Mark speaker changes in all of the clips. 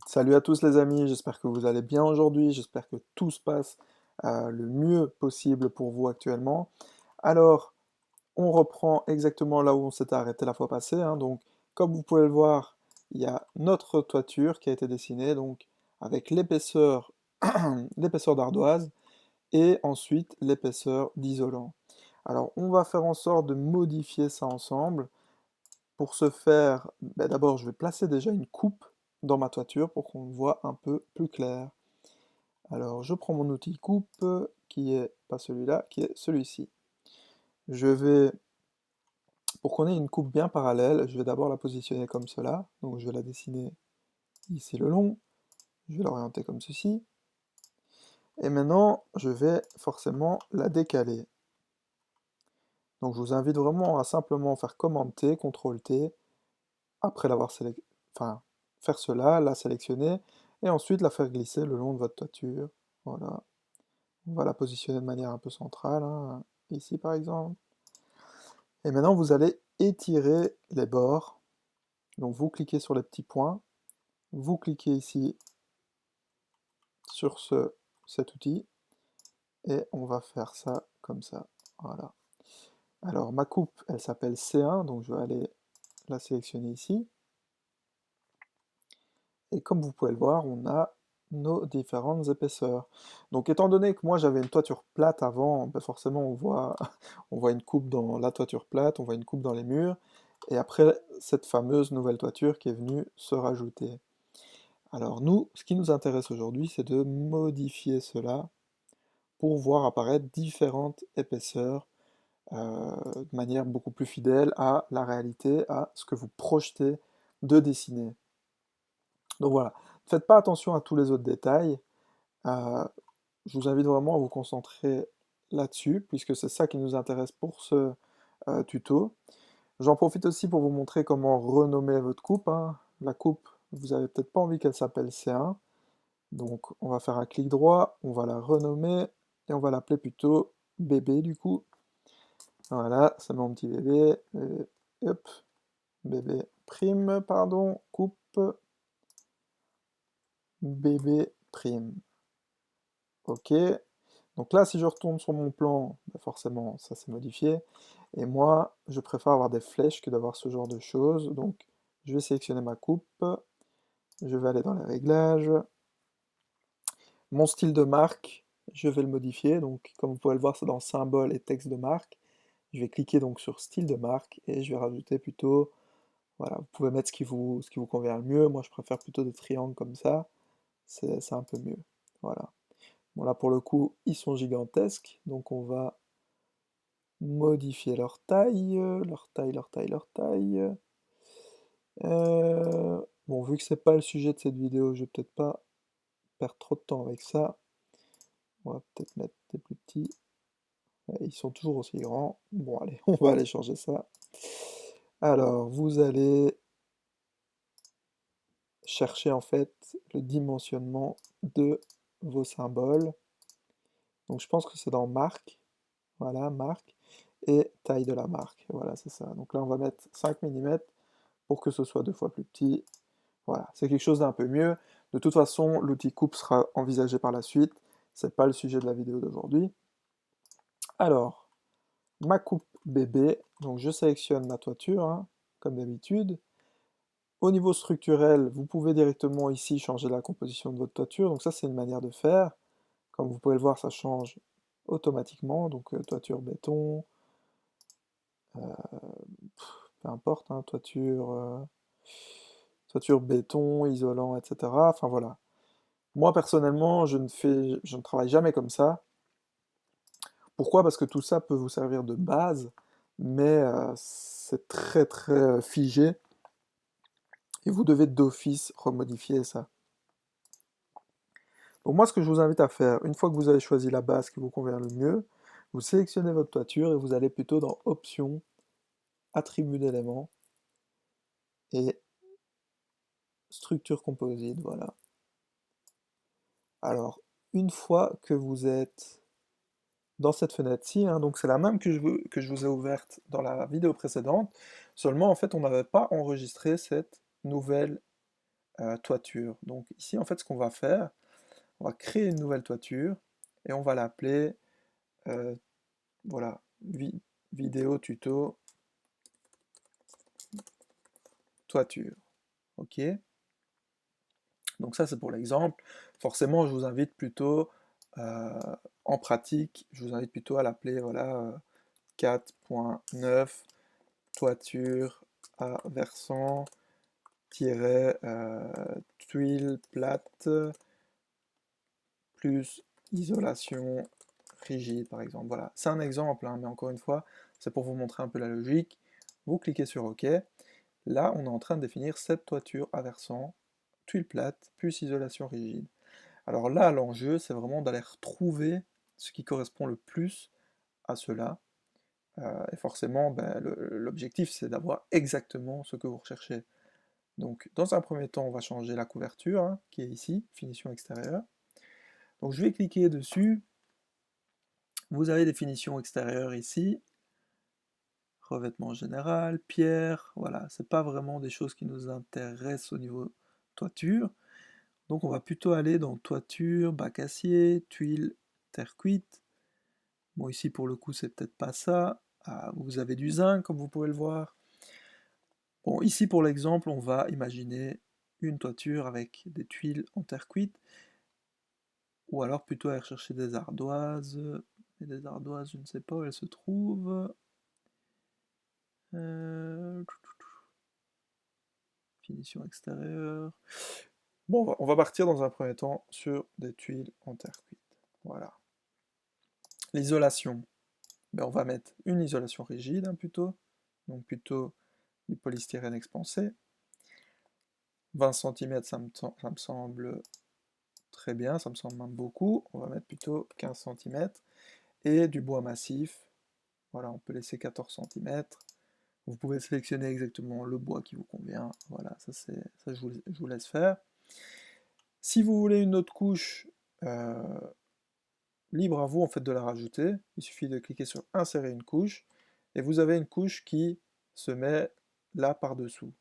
Speaker 1: Salut à tous les amis, j'espère que vous allez bien aujourd'hui, j'espère que tout se passe le mieux possible pour vous actuellement. Alors, on reprend exactement là où on s'était arrêté la fois passée, hein. Donc, comme vous pouvez le voir, il y a notre toiture qui a été dessinée, donc avec l'épaisseur l'épaisseur d'ardoise et ensuite l'épaisseur d'isolant. Alors, on va faire en sorte de modifier ça ensemble. Pour ce faire, ben d'abord, je vais placer déjà une coupe dans ma toiture pour qu'on voit un peu plus clair. Alors, je prends mon outil coupe, qui est pas celui-là, qui est celui-ci. Je vais, pour qu'on ait une coupe bien parallèle, je vais d'abord la positionner comme cela. Donc, je vais la dessiner ici le long. Je vais l'orienter comme ceci. Et maintenant, je vais forcément la décaler. Donc, je vous invite vraiment à simplement faire Command T, CTRL T, après l'avoir sélectionné, enfin, faire cela, la sélectionner, et ensuite la faire glisser le long de votre toiture. Voilà. On va la positionner de manière un peu centrale, hein, ici par exemple. Et maintenant, vous allez étirer les bords. Donc, vous cliquez sur les petits points, vous cliquez ici sur cet outil, et on va faire ça comme ça. Voilà. Alors, ma coupe, elle s'appelle C1, donc je vais aller la sélectionner ici. Et comme vous pouvez le voir, on a nos différentes épaisseurs. Donc étant donné que moi j'avais une toiture plate avant, ben forcément on voit une coupe dans la toiture plate, on voit une coupe dans les murs, et après cette fameuse nouvelle toiture qui est venue se rajouter. Alors nous, ce qui nous intéresse aujourd'hui, c'est de modifier cela pour voir apparaître différentes épaisseurs de manière beaucoup plus fidèle à la réalité, à ce que vous projetez de dessiner. Donc voilà, ne faites pas attention à tous les autres détails. Euh, je vous invite vraiment à vous concentrer là-dessus, puisque c'est ça qui nous intéresse pour ce tuto. J'en profite aussi pour vous montrer comment renommer votre coupe, hein. La coupe, vous avez peut-être pas envie qu'elle s'appelle C1, donc on va faire un clic droit, on va la renommer, et on va l'appeler plutôt bébé du coup. Voilà, c'est mon petit bébé, hop, bébé prime, pardon, coupe, bébé prime. Ok, donc là, si je retourne sur mon plan, bah forcément, ça s'est modifié. Et moi, je préfère avoir des flèches que d'avoir ce genre de choses. Donc, je vais sélectionner ma coupe. Je vais aller dans les réglages. Mon style de marque, je vais le modifier. Donc, comme vous pouvez le voir, c'est dans symbole et texte de marque. Je vais cliquer donc sur style de marque et je vais rajouter plutôt, voilà, vous pouvez mettre ce qui vous convient le mieux. Moi, je préfère plutôt des triangles comme ça. C'est un peu mieux. Voilà. Bon, là, pour le coup, ils sont gigantesques. Donc, on va modifier leur taille, leur taille. Bon, vu que c'est pas le sujet de cette vidéo, je vais peut-être pas perdre trop de temps avec ça. On va peut-être mettre des plus petits. Ouais, ils sont toujours aussi grands. Bon, allez, on va aller changer ça. Alors, vous allez chercher en fait le dimensionnement de vos symboles. Donc, je pense que c'est dans marque. Voilà, marque. Et taille de la marque. Voilà, c'est ça. Donc là, on va mettre 5 mm pour que ce soit 2 fois plus petit. Voilà, c'est quelque chose d'un peu mieux. De toute façon, l'outil coupe sera envisagé par la suite. C'est pas le sujet de la vidéo d'aujourd'hui. Alors, ma coupe bébé, donc je sélectionne ma toiture, hein, comme d'habitude. Au niveau structurel, vous pouvez directement ici changer la composition de votre toiture. Donc ça, c'est une manière de faire. Comme vous pouvez le voir, ça change automatiquement. Donc toiture béton, peu importe, hein, toiture béton, isolant, etc. Enfin voilà. Moi personnellement, je ne travaille jamais comme ça. Pourquoi? Parce que tout ça peut vous servir de base, mais c'est très très figé et vous devez d'office remodifier ça. Donc moi, ce que je vous invite à faire, une fois que vous avez choisi la base qui vous convient le mieux, vous sélectionnez votre toiture et vous allez plutôt dans Options, Attributs d'éléments et Structure composite, voilà. Alors, une fois que vous êtes dans cette fenêtre-ci, hein, donc c'est la même que je vous ai ouverte dans la vidéo précédente, seulement en fait on n'avait pas enregistré cette nouvelle toiture. Donc ici, en fait, ce qu'on va faire, on va créer une nouvelle toiture et on va l'appeler, euh, voilà, vidéo tuto toiture. OK? Donc ça, c'est pour l'exemple. Forcément, je vous invite plutôt, euh, en pratique, je vous invite plutôt à l'appeler, voilà, 4.9 toiture à versant tuile plate plus isolation rigide, par exemple. Voilà, c'est un exemple, hein, mais encore une fois, c'est pour vous montrer un peu la logique. Vous cliquez sur OK. Là, on est en train de définir cette toiture à versant, tuile plate, plus isolation rigide. Alors là, l'enjeu, c'est vraiment d'aller retrouver ce qui correspond le plus à cela. Et forcément, ben, l'objectif, c'est d'avoir exactement ce que vous recherchez. Donc, dans un premier temps, on va changer la couverture, hein, qui est ici, finition extérieure. Donc, je vais cliquer dessus. Vous avez des finitions extérieures ici. Revêtement général, pierre, voilà, c'est pas vraiment des choses qui nous intéressent au niveau toiture. Donc on va plutôt aller dans toiture, bac acier, tuile, terre cuite. Bon, ici pour le coup, c'est peut-être pas ça. Ah, vous avez du zinc, comme vous pouvez le voir. Bon, ici pour l'exemple, on va imaginer une toiture avec des tuiles en terre cuite, ou alors plutôt aller chercher des ardoises. Et des ardoises, je ne sais pas où elles se trouvent. Euh, Finition extérieure. Bon, on va partir dans un premier temps sur des tuiles en terre cuite. Voilà. L'isolation. Ben, on va mettre une isolation rigide, hein, plutôt. Donc plutôt du polystyrène expansé. 20 cm, ça me semble très bien, ça me semble même beaucoup. On va mettre plutôt 15 cm. Et du bois massif. Voilà, on peut laisser 14 cm. Vous pouvez sélectionner exactement le bois qui vous convient. Voilà, ça je vous laisse faire. Si vous voulez une autre couche, libre à vous en fait de la rajouter. Il suffit de cliquer sur insérer une couche et vous avez une couche qui se met là par-dessous.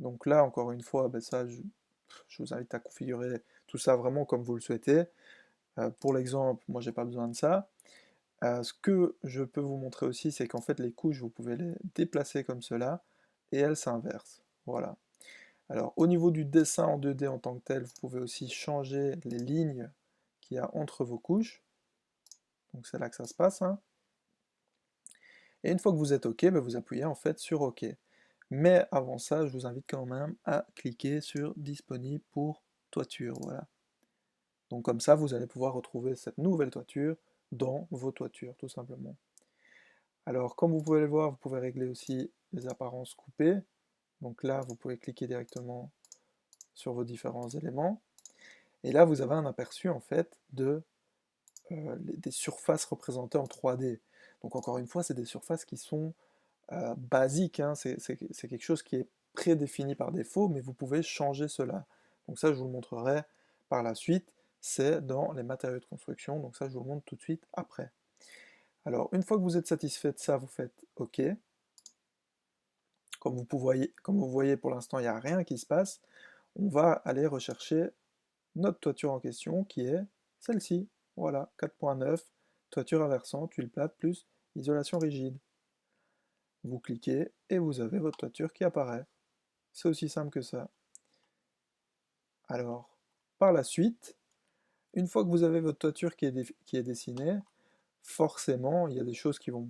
Speaker 1: Donc là, encore une fois, ben ça, je vous invite à configurer tout ça vraiment comme vous le souhaitez. Pour l'exemple, moi j'ai pas besoin de ça. Ce que je peux vous montrer aussi, c'est qu'en fait les couches, vous pouvez les déplacer comme cela et elles s'inversent. Voilà. Alors au niveau du dessin en 2D en tant que tel, vous pouvez aussi changer les lignes qu'il y a entre vos couches. Donc c'est là que ça se passe, hein. Et une fois que vous êtes OK, ben vous appuyez en fait sur OK. Mais avant ça, je vous invite quand même à cliquer sur disponible pour toiture. Voilà. Donc comme ça, vous allez pouvoir retrouver cette nouvelle toiture dans vos toitures, tout simplement. Alors, comme vous pouvez le voir, vous pouvez régler aussi les apparences coupées. Donc là, vous pouvez cliquer directement sur vos différents éléments. Et là, vous avez un aperçu en fait des surfaces représentées en 3D. Donc encore une fois, c'est des surfaces qui sont basiques, hein. C'est quelque chose qui est prédéfini par défaut, mais vous pouvez changer cela. Donc ça, je vous le montrerai par la suite, c'est dans les matériaux de construction, donc ça, je vous le montre tout de suite après. Alors, une fois que vous êtes satisfait de ça, vous faites OK. Comme vous voyez pour l'instant, il n'y a rien qui se passe. On va aller rechercher notre toiture en question, qui est celle-ci. Voilà, 4.9, toiture à versant, tuile plate plus isolation rigide. Vous cliquez et vous avez votre toiture qui apparaît. C'est aussi simple que ça. Alors, par la suite, une fois que vous avez votre toiture qui est dessinée, forcément, il y a des choses qui vont,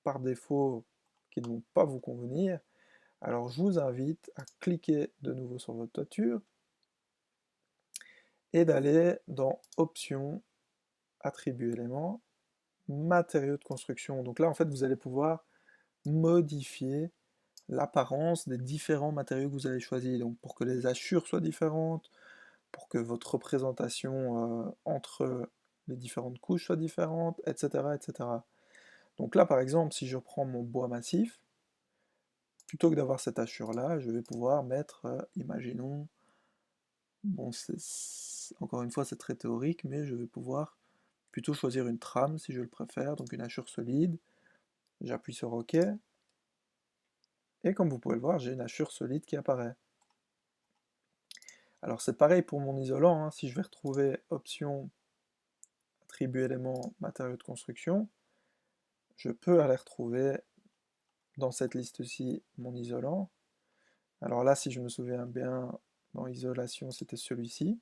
Speaker 1: par défaut, qui ne vont pas vous convenir. Alors, je vous invite à cliquer de nouveau sur votre toiture et d'aller dans Options, Attributs éléments, Matériaux de construction. Donc là, en fait, vous allez pouvoir modifier l'apparence des différents matériaux que vous avez choisis. Donc pour que les hachures soient différentes, pour que votre représentation entre les différentes couches soit différente, etc., etc. Donc là, par exemple, si je prends mon bois massif, plutôt que d'avoir cette hachure-là, je vais pouvoir mettre, imaginons, bon, encore une fois, c'est très théorique, mais je vais pouvoir plutôt choisir une trame si je le préfère, donc une hachure solide. J'appuie sur OK, et comme vous pouvez le voir, j'ai une hachure solide qui apparaît. Alors c'est pareil pour mon isolant, hein. Si je vais retrouver option, attribut élément, matériaux de construction, je peux aller retrouver dans cette liste-ci mon isolant. Alors là, si je me souviens bien, dans isolation, c'était celui-ci.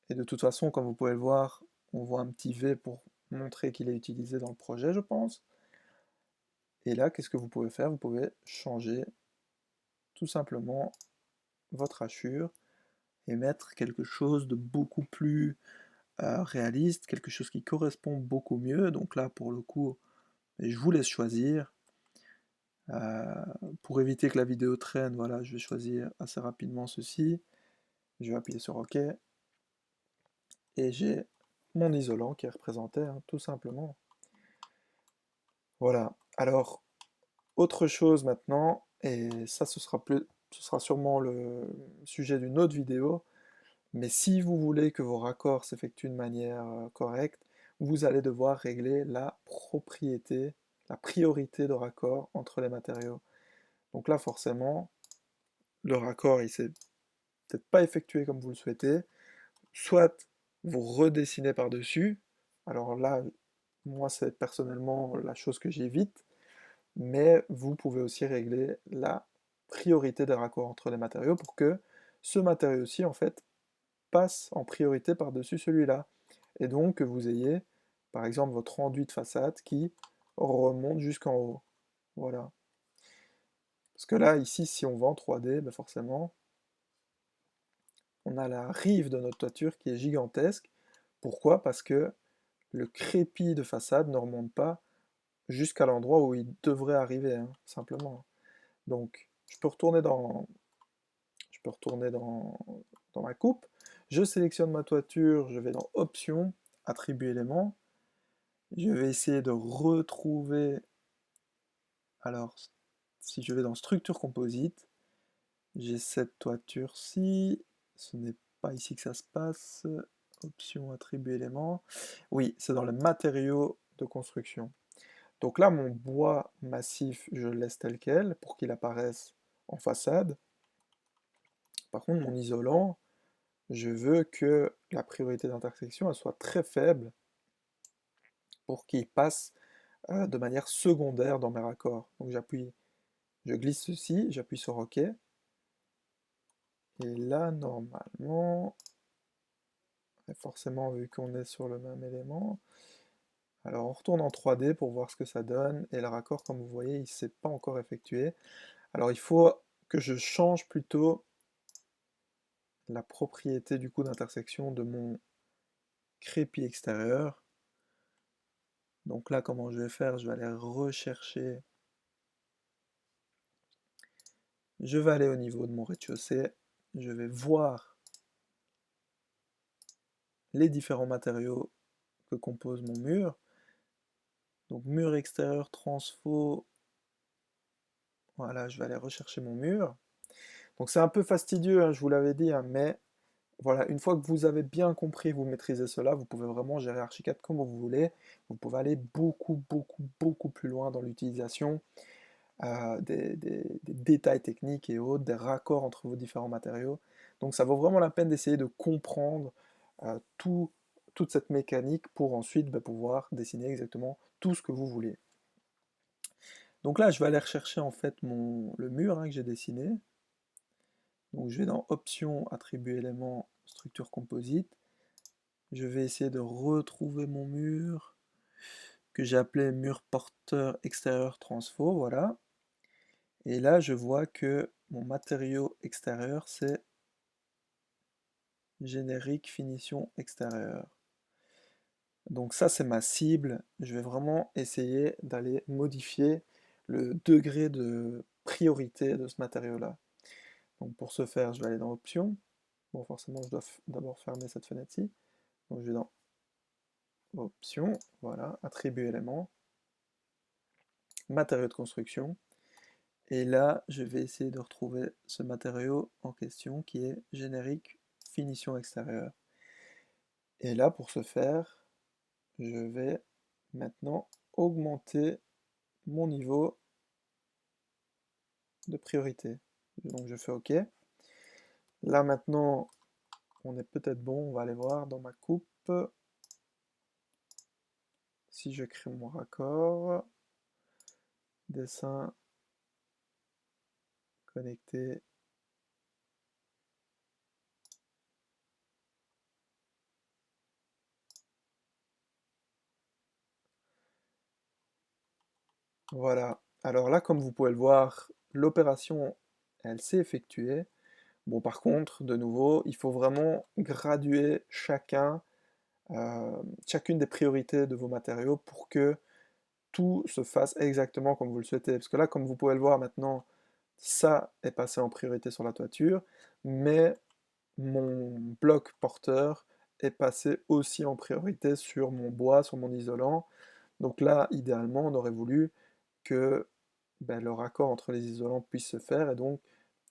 Speaker 1: Et de toute façon, comme vous pouvez le voir, on voit un petit V pour montrer qu'il est utilisé dans le projet, je pense. Et là, qu'est-ce que vous pouvez faire? Vous pouvez changer tout simplement votre hachure et mettre quelque chose de beaucoup plus réaliste, quelque chose qui correspond beaucoup mieux. Donc là, pour le coup, je vous laisse choisir. Pour éviter que la vidéo traîne, voilà, je vais choisir assez rapidement ceci. Je vais appuyer sur OK. Et j'ai mon isolant qui est représenté, hein, tout simplement. Voilà. Alors, autre chose maintenant, et ça ce sera sûrement le sujet d'une autre vidéo, mais si vous voulez que vos raccords s'effectuent de manière correcte, vous allez devoir régler la propriété, la priorité de raccord entre les matériaux. Donc là, forcément, le raccord, il s'est peut-être pas effectué comme vous le souhaitez, soit vous redessinez par-dessus, alors là, moi c'est personnellement la chose que j'évite, mais vous pouvez aussi régler la priorité des raccords entre les matériaux pour que ce matériau-ci, en fait, passe en priorité par-dessus celui-là. Et donc que vous ayez, par exemple, votre enduit de façade qui remonte jusqu'en haut. Voilà. Parce que là, ici, si on va en 3D, ben forcément, on a la rive de notre toiture qui est gigantesque. Pourquoi? Parce que le crépi de façade ne remonte pas jusqu'à l'endroit où il devrait arriver, hein, simplement. Donc, je peux retourner dans ma coupe. Je sélectionne ma toiture, je vais dans Options, Attribut éléments. Je vais essayer de retrouver. Alors, si je vais dans Structure composite, j'ai cette toiture-ci. Ce n'est pas ici que ça se passe. Options, Attribut éléments. Oui, c'est dans les matériaux de construction. Donc là, mon bois massif, je le laisse tel quel pour qu'il apparaisse en façade. Par contre, mon isolant, je veux que la priorité d'intersection elle soit très faible pour qu'il passe de manière secondaire dans mes raccords. Donc je glisse ceci, j'appuie sur OK. Et là, normalement, forcément, vu qu'on est sur le même élément, alors on retourne en 3D pour voir ce que ça donne. Et le raccord, comme vous voyez, il ne s'est pas encore effectué. Alors il faut que je change plutôt la propriété du coup d'intersection de mon crépi extérieur. Donc là, comment je vais faire? Je vais aller rechercher. Je vais aller au niveau de mon rez-de-chaussée. Je vais voir les différents matériaux que compose mon mur. Donc mur extérieur transfo. Voilà, je vais aller rechercher mon mur. Donc c'est un peu fastidieux, hein, je vous l'avais dit, hein, mais voilà, une fois que vous avez bien compris, vous maîtrisez cela, vous pouvez vraiment gérer Archicad comme vous voulez. Vous pouvez aller beaucoup plus loin dans l'utilisation des détails techniques et autres, des raccords entre vos différents matériaux. Donc ça vaut vraiment la peine d'essayer de comprendre toute cette mécanique pour ensuite pouvoir dessiner exactement tout ce que vous voulez. Donc là, je vais aller rechercher en fait le mur que j'ai dessiné. Donc je vais dans Options, Attribut éléments, Structure composite. Je vais essayer de retrouver mon mur que j'ai appelé mur porteur extérieur transfo, voilà. Et là, je vois que mon matériau extérieur, c'est générique finition extérieure. Donc ça, c'est ma cible. Je vais vraiment essayer d'aller modifier le degré de priorité de ce matériau-là. Donc pour ce faire, je vais aller dans Options. Bon, forcément, je dois d'abord fermer cette fenêtre-ci. Donc je vais dans Options, voilà, Attribut éléments, Matériaux de construction. Et là, je vais essayer de retrouver ce matériau en question qui est générique finition extérieure. Et là, pour ce faire, je vais maintenant augmenter mon niveau de priorité. Donc je fais OK. Là maintenant, on est peut-être bon, on va aller voir dans ma coupe. Si je crée mon raccord, dessin, connecté. Voilà. Alors là, comme vous pouvez le voir, l'opération, elle s'est effectuée. Bon, par contre, de nouveau, il faut vraiment graduer chacune des priorités de vos matériaux pour que tout se fasse exactement comme vous le souhaitez. Parce que là, comme vous pouvez le voir maintenant, ça est passé en priorité sur la toiture, mais mon bloc porteur est passé aussi en priorité sur mon bois, sur mon isolant. Donc là, idéalement, on aurait voulu que ben, le raccord entre les isolants puisse se faire et donc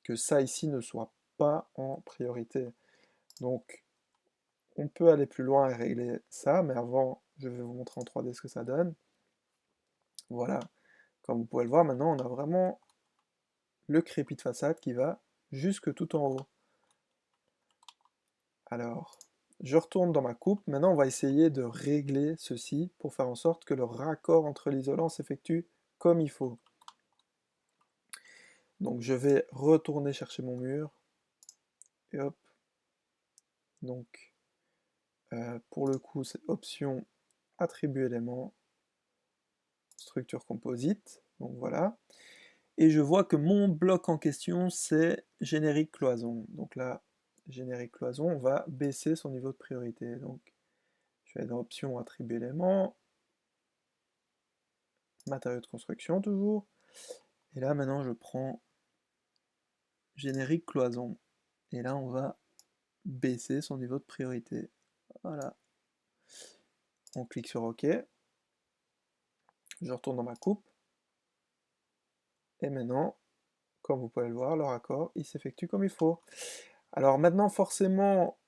Speaker 1: que ça ici ne soit pas en priorité. Donc on peut aller plus loin et régler ça, mais avant, je vais vous montrer en 3D ce que ça donne. Voilà, comme vous pouvez le voir, maintenant on a vraiment le crépi de façade qui va jusque tout en haut. Alors, je retourne dans ma coupe. Maintenant, on va essayer de régler ceci pour faire en sorte que le raccord entre l'isolant s'effectue comme il faut. Donc, je vais retourner chercher mon mur. Et hop. Donc, pour le coup, c'est option attribut élément, structure composite. Donc voilà. Et je vois que mon bloc en question, c'est générique cloison. Donc là, générique cloison, on va baisser son niveau de priorité. Donc, je vais aller dans option attribut élément, matériaux de construction toujours. Et là, maintenant, je prends générique cloison. Et là, on va baisser son niveau de priorité. Voilà. On clique sur OK. Je retourne dans ma coupe. Et maintenant, comme vous pouvez le voir, le raccord, il s'effectue comme il faut. Alors maintenant, forcément,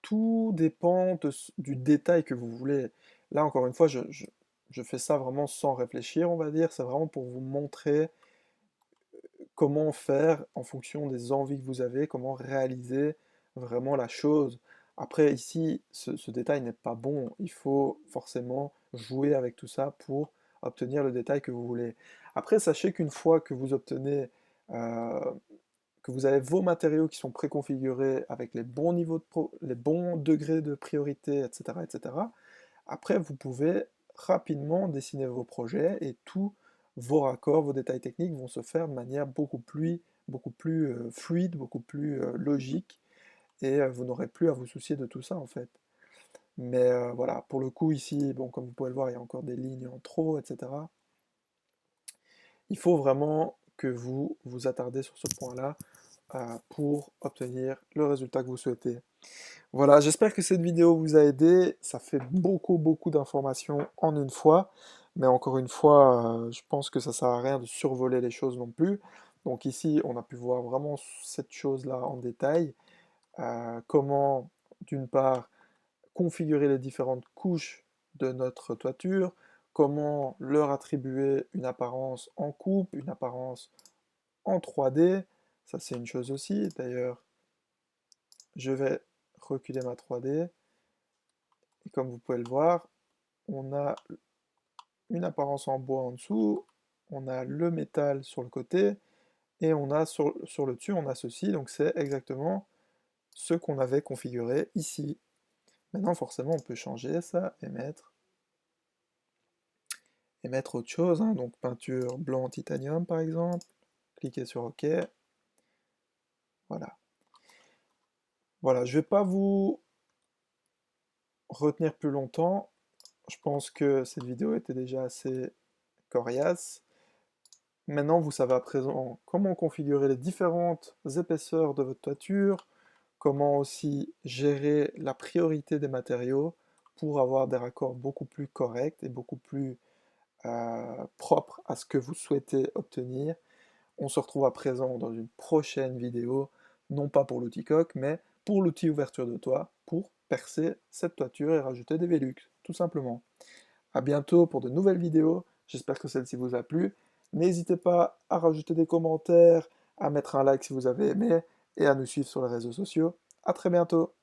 Speaker 1: tout dépend du détail que vous voulez. Là, encore une fois, je fais ça vraiment sans réfléchir, on va dire. C'est vraiment pour vous montrer comment faire en fonction des envies que vous avez, comment réaliser vraiment la chose. Après, ici, ce détail n'est pas bon. Il faut forcément jouer avec tout ça pour obtenir le détail que vous voulez. Après, sachez qu'une fois que vous obtenez, euh, que vous avez vos matériaux qui sont préconfigurés avec les bons niveaux les bons degrés de priorité, etc., etc., après, vous pouvez rapidement dessiner vos projets et tous vos raccords, vos détails techniques vont se faire de manière beaucoup plus fluide, beaucoup plus logique, et vous n'aurez plus à vous soucier de tout ça en fait. Mais voilà, pour le coup ici, bon, comme vous pouvez le voir, il y a encore des lignes en trop, etc. Il faut vraiment que vous vous attardez sur ce point-là pour obtenir le résultat que vous souhaitez. Voilà, j'espère que cette vidéo vous a aidé. Ça fait beaucoup d'informations en une fois. Mais encore une fois, je pense que ça sert à rien de survoler les choses non plus. Donc ici, on a pu voir vraiment cette chose-là en détail. Comment, d'une part, configurer les différentes couches de notre toiture, comment leur attribuer une apparence en coupe, une apparence en 3D. Ça, c'est une chose aussi. D'ailleurs, je vais reculer ma 3D. Et comme vous pouvez le voir, on a une apparence en bois en dessous, on a le métal sur le côté, et on a sur le dessus, on a ceci, donc c'est exactement ce qu'on avait configuré ici. Maintenant, forcément, on peut changer ça et mettre autre chose, hein, donc peinture blanc titanium par exemple, cliquez sur OK, voilà. Voilà, je ne vais pas vous retenir plus longtemps, je pense que cette vidéo était déjà assez coriace. Maintenant, vous savez à présent comment configurer les différentes épaisseurs de votre toiture, comment aussi gérer la priorité des matériaux pour avoir des raccords beaucoup plus corrects et beaucoup plus propres à ce que vous souhaitez obtenir. On se retrouve à présent dans une prochaine vidéo, non pas pour l'outil coque, mais pour l'outil ouverture de toit, pour percer cette toiture et rajouter des Velux, tout simplement. A bientôt pour de nouvelles vidéos, j'espère que celle-ci vous a plu. N'hésitez pas à rajouter des commentaires, à mettre un like si vous avez aimé, et à nous suivre sur les réseaux sociaux. À très bientôt!